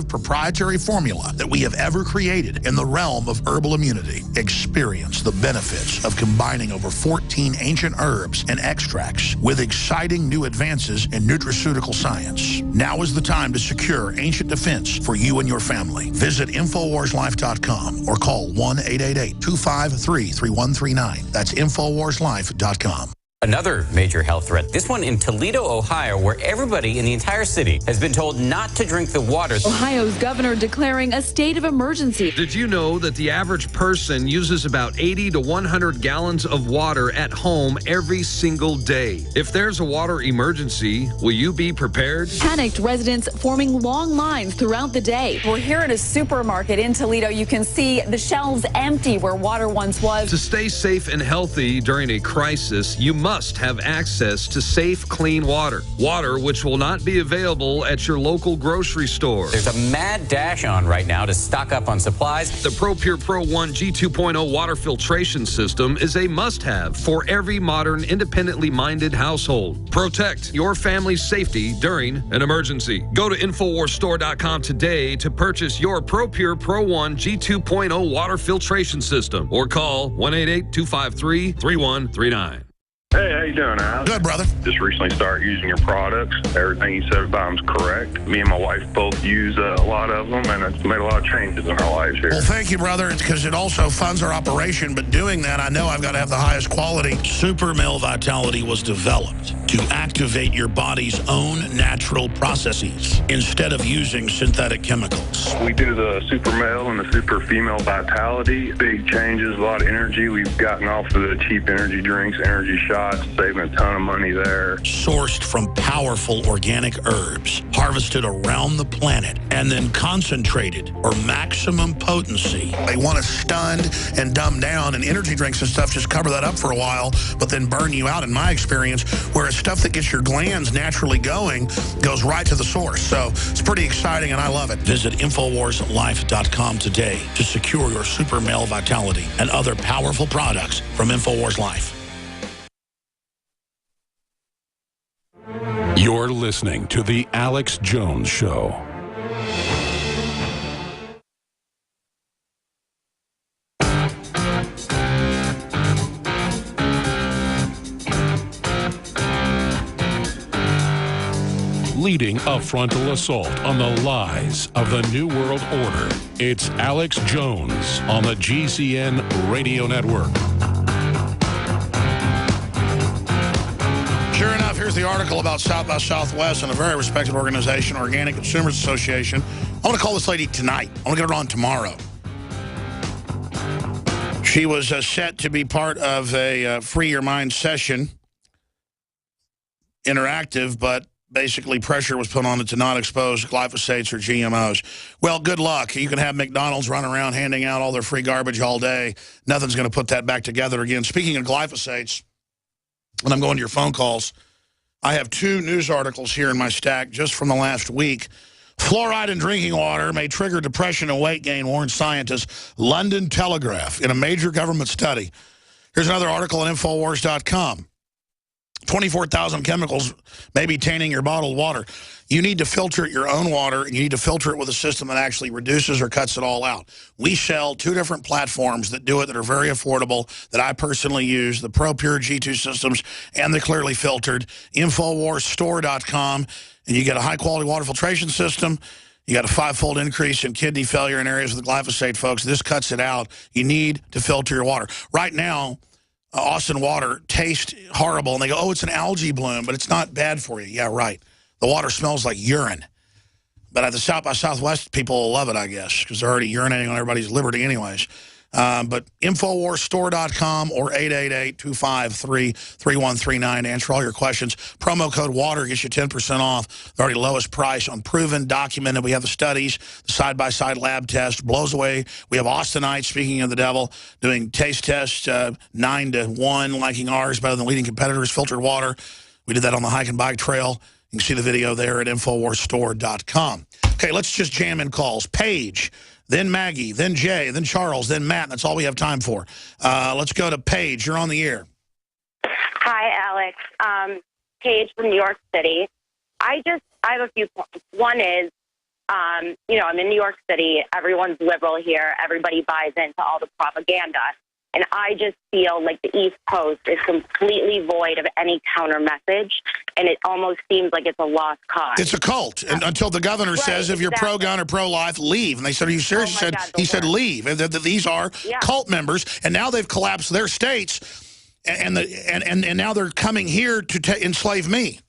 proprietary formula that we have ever created in the realm of herbal immunity. Experience the benefits of combining over 14 ancient herbs and extracts with exciting new advances in nutraceutical science. Now is the time to secure ancient defense for you and your family. Visit InfoWarsLife.com or call 1-888-253-3139. That's InfoWarsLife.com. Another major health threat, this one in Toledo, Ohio, where everybody in the entire city has been told not to drink the water. Ohio's governor declaring a state of emergency. Did you know that the average person uses about 80 to 100 gallons of water at home every single day? If there's a water emergency, will you be prepared? Panicked residents forming long lines throughout the day. We're here at a supermarket in Toledo. You can see the shelves empty where water once was. To stay safe and healthy during a crisis, you must have access to safe, clean water. Water which will not be available at your local grocery store. There's a mad dash on right now to stock up on supplies. The ProPure Pro 1 G2.0 water filtration system is a must-have for every modern, independently minded household. Protect your family's safety during an emergency. Go to InfoWarsStore.com today to purchase your ProPure Pro 1 G2.0 water filtration system or call 1-888-253-3139. Hey, how you doing, Alex? Good, brother. Just recently started using your products. Everything you said about them's correct. Me and my wife both use a lot of them, and it's made a lot of changes in our lives here. Well, thank you, brother. It's because it also funds our operation, but doing that, I know I've got to have the highest quality. Super Male Vitality was developed to activate your body's own natural processes instead of using synthetic chemicals. We do the Super Male and the Super Female Vitality. Big changes, a lot of energy. We've gotten off of the cheap energy drinks, energy shots, saving a ton of money there. Sourced from powerful organic herbs, harvested around the planet, and then concentrated for maximum potency. They want to stun and dumb down, and energy drinks and stuff just cover that up for a while, but then burn you out, in my experience, whereas stuff that gets your glands naturally going goes right to the source. So it's pretty exciting, and I love it. Visit InfoWarsLife.com today to secure your Super Male Vitality and other powerful products from InfoWars Life. You're listening to The Alex Jones Show. Leading a frontal assault on the lies of the New World Order. It's Alex Jones on the GCN Radio Network. Sure enough, here's the article about South by Southwest and a very respected organization, Organic Consumers Association. I want to call this lady tonight. I want to get her on tomorrow. She was set to be part of a Free Your Mind session, interactive, but basically pressure was put on it to not expose glyphosates or GMOs. Well, good luck. You can have McDonald's run around handing out all their free garbage all day. Nothing's going to put that back together again. Speaking of glyphosates, when I'm going to your phone calls, I have 2 news articles here in my stack just from the last week. Fluoride in drinking water may trigger depression and weight gain, warns scientists. London Telegraph in a major government study. Here's another article on Infowars.com. 24,000 chemicals may be tainting your bottled water. You need to filter your own water, and you need to filter it with a system that actually reduces or cuts it all out. We sell 2 different platforms that do it that are very affordable, that I personally use, the ProPure G2 systems and the Clearly Filtered. InfoWarsStore.com, and you get a high-quality water filtration system. You got a 5-fold increase in kidney failure in areas with glyphosate, folks. This cuts it out. You need to filter your water. Right now, Austin water tastes horrible, and they go, oh, it's an algae bloom, but it's not bad for you. Yeah, right. The water smells like urine. But at the South by Southwest, people will love it, I guess, because they're already urinating on everybody's liberty anyways. But InfoWarsStore.com or 888-253-3139 to answer all your questions. Promo code WATER gets you 10% off. The already lowest price on proven, documented. We have the studies, the side-by-side lab test, blows away. We have Austinite, speaking of the devil, doing taste tests, 9 to 1, liking ours better than leading competitors, filtered water. We did that on the hike and bike trail. You can see the video there at InfoWarsStore.com. Okay, let's just jam in calls. Paige, then Maggie, then Jay, then Charles, then Matt. That's all we have time for. Let's go to Paige. You're on the air. Hi, Alex. Paige from New York City. I have a few points. One is, you know, I'm in New York City. Everyone's liberal here. Everybody buys into all the propaganda. And I just feel like the East Coast is completely void of any counter message, and it almost seems like it's a lost cause. It's a cult, and until the governor says if you're pro-gun or pro-life, leave. And they said, are you serious? He said, leave. And these are cult members, and now they've collapsed their states, and now they're coming here to enslave me.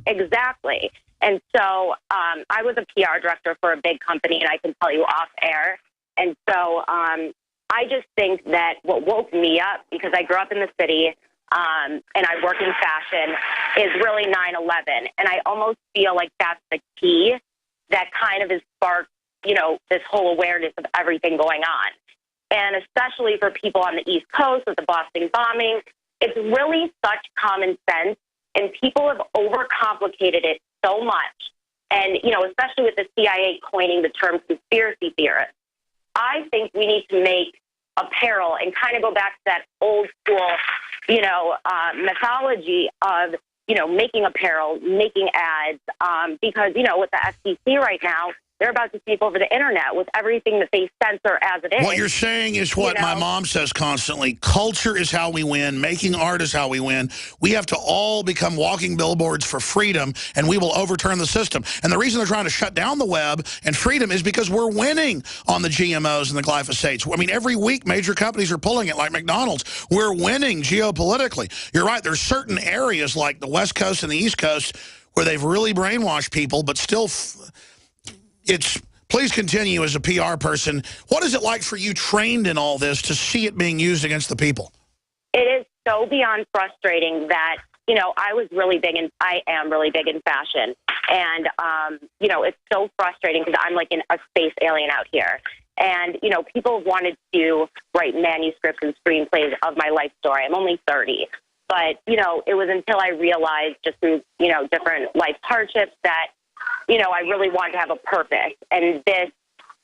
Exactly. And so I was a PR director for a big company, and I can tell you off air. And so I just think that what woke me up, because I grew up in the city and I work in fashion, is really 9/11. And I almost feel like that's the key that kind of has sparked, you know, this whole awareness of everything going on. And especially for people on the East Coast with the Boston bombing, it's really such common sense, and people have overcomplicated it so much. And, you know, especially with the CIA coining the term conspiracy theorist, I think we need to make apparel and kind of go back to that old school, you know, mythology of, you know, making apparel, making ads, because, you know, with the FCC right now, they're about to take over the internet with everything that they censor as it is. What you're saying is what my mom says constantly. Culture is how we win. Making art is how we win. We have to all become walking billboards for freedom, and we will overturn the system. And the reason they're trying to shut down the web and freedom is because we're winning on the GMOs and the glyphosates. I mean, every week major companies are pulling it, like McDonald's. We're winning geopolitically. You're right. There's certain areas like the West Coast and the East Coast where they've really brainwashed people, but still... Please continue as a PR person. What is it like for you, trained in all this, to see it being used against the people? It is so beyond frustrating that, you know, I am really big in fashion. And, you know, it's so frustrating because I'm like a space alien out here. And, you know, people have wanted to write manuscripts and screenplays of my life story. I'm only 30. But, you know, it was until I realized just through, you know, different life hardships that, you know, I really wanted to have a purpose, and it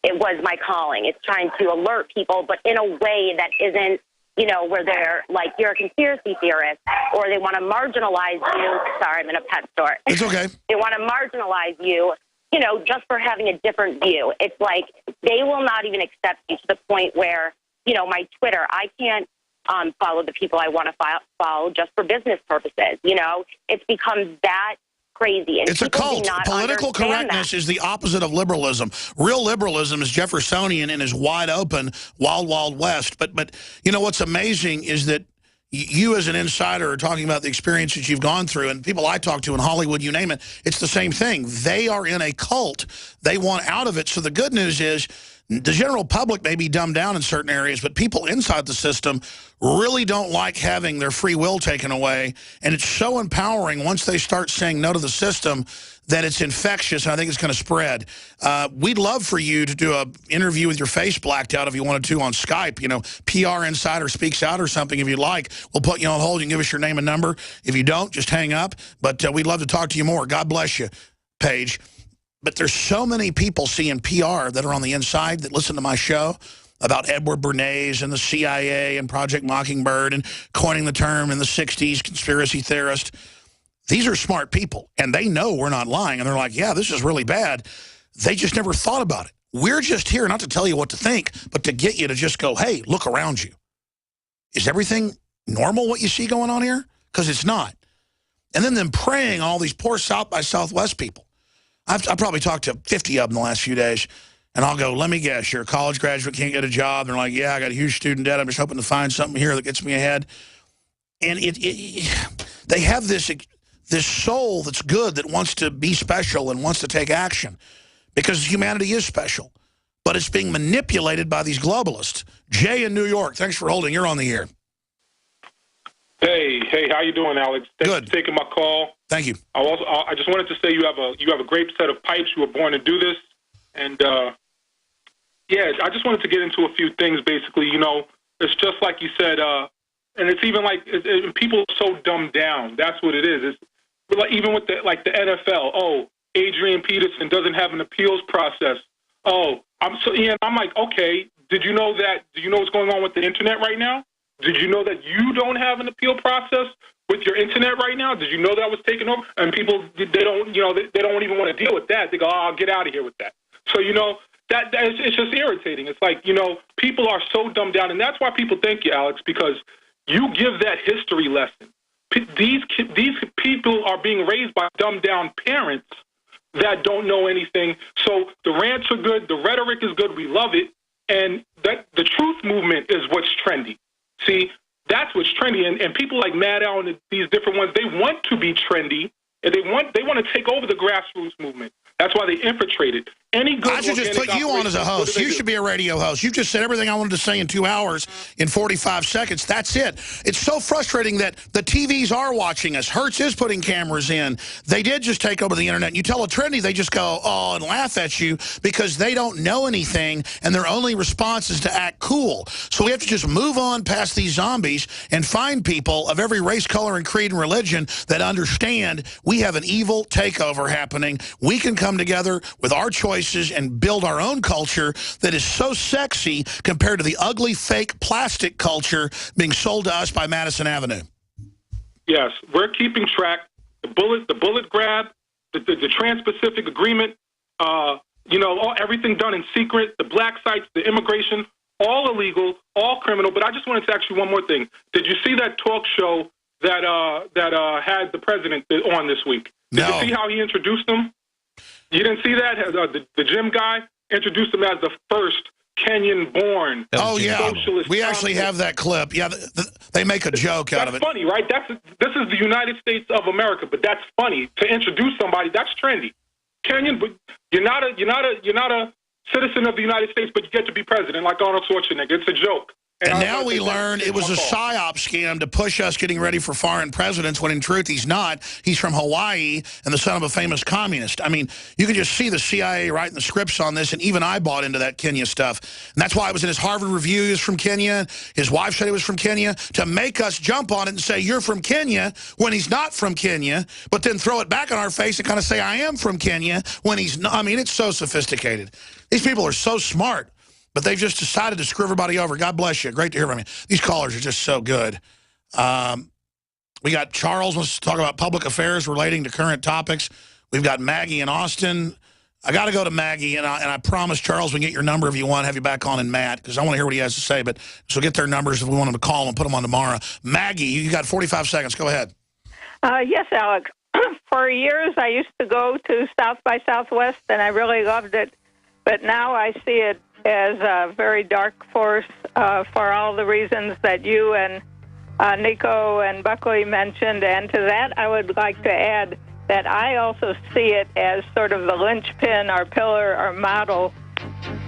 was my calling. It's trying to alert people, but in a way that isn't, you know, where they're like, you're a conspiracy theorist, or they want to marginalize you. Sorry, I'm in a pet store. It's okay. They want to marginalize you, you know, just for having a different view. It's like they will not even accept you to the point where, you know, my Twitter, I can't follow the people I want to follow just for business purposes. You know, it's become that crazy. And it's a cult. Political correctness is the opposite of liberalism. Real liberalism is Jeffersonian and is wide open, wild, wild west. But you know what's amazing is that you as an insider are talking about the experiences you've gone through, and people I talk to in Hollywood, you name it, it's the same thing. They are in a cult. They want out of it. So the good news is the general public may be dumbed down in certain areas, but people inside the system really don't like having their free will taken away. And it's so empowering once they start saying no to the system that it's infectious, and I think it's going to spread. We'd love for you to do an interview with your face blacked out if you wanted to on Skype. You know, PR Insider Speaks Out or something if you'd like. We'll put you on hold. You can give us your name and number. If you don't, just hang up. But we'd love to talk to you more. God bless you, Paige. But there's so many people seeing PR that are on the inside that listen to my show about Edward Bernays and the CIA and Project Mockingbird and coining the term in the 60s, conspiracy theorist. These are smart people, and they know we're not lying. And they're like, yeah, this is really bad. They just never thought about it. We're just here not to tell you what to think, but to get you to just go, hey, look around you. Is everything normal what you see going on here? Because it's not. And then them preying on all these poor South by Southwest people. I've probably talked to 50 of them the last few days, and I'll go, let me guess, you're a college graduate, can't get a job. They're like, yeah, I got a huge student debt. I'm just hoping to find something here that gets me ahead. And they have this soul that's good that wants to be special and wants to take action because humanity is special. But it's being manipulated by these globalists. Jay in New York, thanks for holding. You're on the air. Hey, how you doing, Alex? Thanks Good. for taking my call. Thank you. I just wanted to say you have a great set of pipes. You were born to do this, and yeah, I just wanted to get into a few things. Basically, you know, it's just like you said, and it's even like people are so dumbed down. That's what it is. It's like even with the NFL. Oh, Adrian Peterson doesn't have an appeals process. Oh, I'm like, okay. Did you know that? Do you know what's going on with the internet right now? Did you know that you don't have an appeal process with your internet right now? Did you know that was taken over? And people, they don't, you know, they don't even want to deal with that. They go, oh, I'll get out of here with that. So, you know, it's just irritating. It's like, you know, people are so dumbed down, and that's why people thank you, Alex, because you give that history lesson. These people are being raised by dumbed down parents that don't know anything. So the rants are good, the rhetoric is good, we love it, and that the truth movement is what's trendy. See, that's what's trendy, and people like Mad Al and these different ones, they want to be trendy, and they want to take over the grassroots movement. That's why they infiltrated. Any good I should just put you on as a host. You should be a radio host. You just said everything I wanted to say in 2 hours in 45 seconds. That's it. It's so frustrating that the TVs are watching us. Hertz is putting cameras in. They did just take over the internet. You tell a trendy, they just go, oh, and laugh at you because they don't know anything, and their only response is to act cool. So we have to just move on past these zombies and find people of every race, color, and creed and religion that understand we have an evil takeover happening. We can come together with our choices and build our own culture that is so sexy compared to the ugly, fake plastic culture being sold to us by Madison Avenue. Yes, we're keeping track. The bullet grab, the Trans-Pacific Agreement, you know, everything done in secret, the black sites, the immigration, all illegal, all criminal. But I just wanted to ask you one more thing. Did you see that talk show that had the president on this week? Did you see how he introduced them? You didn't see that? The Jim guy introduced him as the first Kenyan-born socialist. We actually have that clip. Yeah, they make a joke out of it. That's funny, right? This is the United States of America, but that's funny to introduce somebody. That's trendy. Kenyan, but you're not a citizen of the United States, but you get to be president, like Arnold Schwarzenegger. It's a joke. And now we learn it was a PSYOP scam to push us getting ready for foreign presidents, when in truth he's not. He's from Hawaii and the son of a famous communist. I mean, you can just see the CIA writing the scripts on this, and even I bought into that Kenya stuff. And that's why it was in his Harvard Review. He was from Kenya. His wife said he was from Kenya, to make us jump on it and say, you're from Kenya, when he's not from Kenya, but then throw it back in our face and kind of say, I am from Kenya, when he's not. I mean, it's so sophisticated. These people are so smart. But they've just decided to screw everybody over. God bless you. Great to hear from you. These callers are just so good. We got Charles wants to talk about public affairs relating to current topics. We've got Maggie in Austin. I got to go to Maggie, and I promise, Charles, we can get your number if you want, have you back on, and Matt, because I want to hear what he has to say. But so get their numbers if we want them to call and put them on tomorrow. Maggie, you got 45 seconds. Go ahead. Yes, Alex. For years, I used to go to South by Southwest, and I really loved it. But now I see it as a very dark force for all the reasons that you and Nico and Buckley mentioned. And to that, I would like to add that I also see it as sort of the linchpin or pillar or model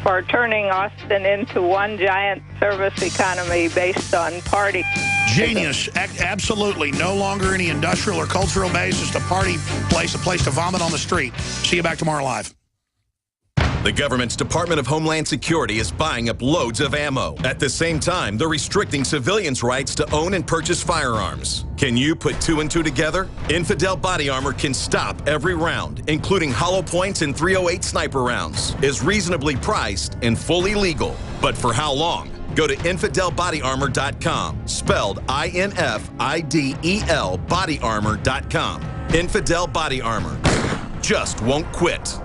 for turning Austin into one giant service economy based on party. Genius. Absolutely. No longer any industrial or cultural base. Just a party place, a place to vomit on the street. See you back tomorrow live. The government's Department of Homeland Security is buying up loads of ammo. At the same time, they're restricting civilians' rights to own and purchase firearms. Can you put two and two together? Infidel Body Armor can stop every round, including hollow points and .308 sniper rounds, is reasonably priced and fully legal. But for how long? Go to InfidelBodyArmor.com, spelled INFIDEL bodyarmor.com. Infidel Body Armor. Just won't quit.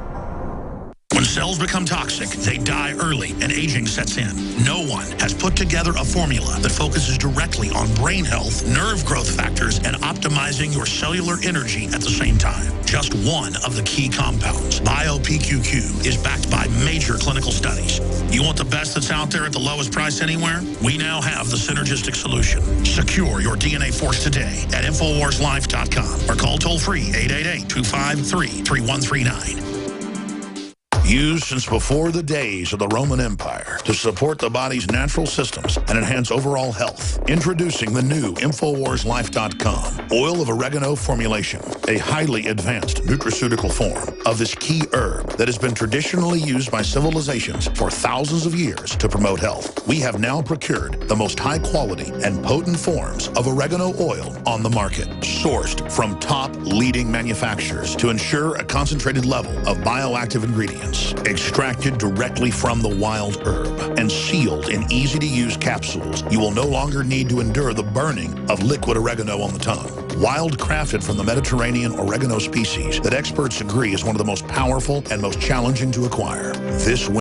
When cells become toxic, they die early and aging sets in. No one has put together a formula that focuses directly on brain health, nerve growth factors, and optimizing your cellular energy at the same time. Just one of the key compounds, BioPQQ, is backed by major clinical studies. You want the best that's out there at the lowest price anywhere? We now have the synergistic solution. Secure your DNA force today at InfoWarsLife.com or call toll-free 888-253-3139. Used since before the days of the Roman Empire to support the body's natural systems and enhance overall health. Introducing the new InfoWarsLife.com oil of oregano formulation, a highly advanced nutraceutical form of this key herb that has been traditionally used by civilizations for thousands of years to promote health. We have now procured the most high quality and potent forms of oregano oil on the market, sourced from top leading manufacturers to ensure a concentrated level of bioactive ingredients. Extracted directly from the wild herb and sealed in easy-to-use capsules, you will no longer need to endure the burning of liquid oregano on the tongue. wild crafted from the Mediterranean oregano species that experts agree is one of the most powerful and most challenging to acquire. This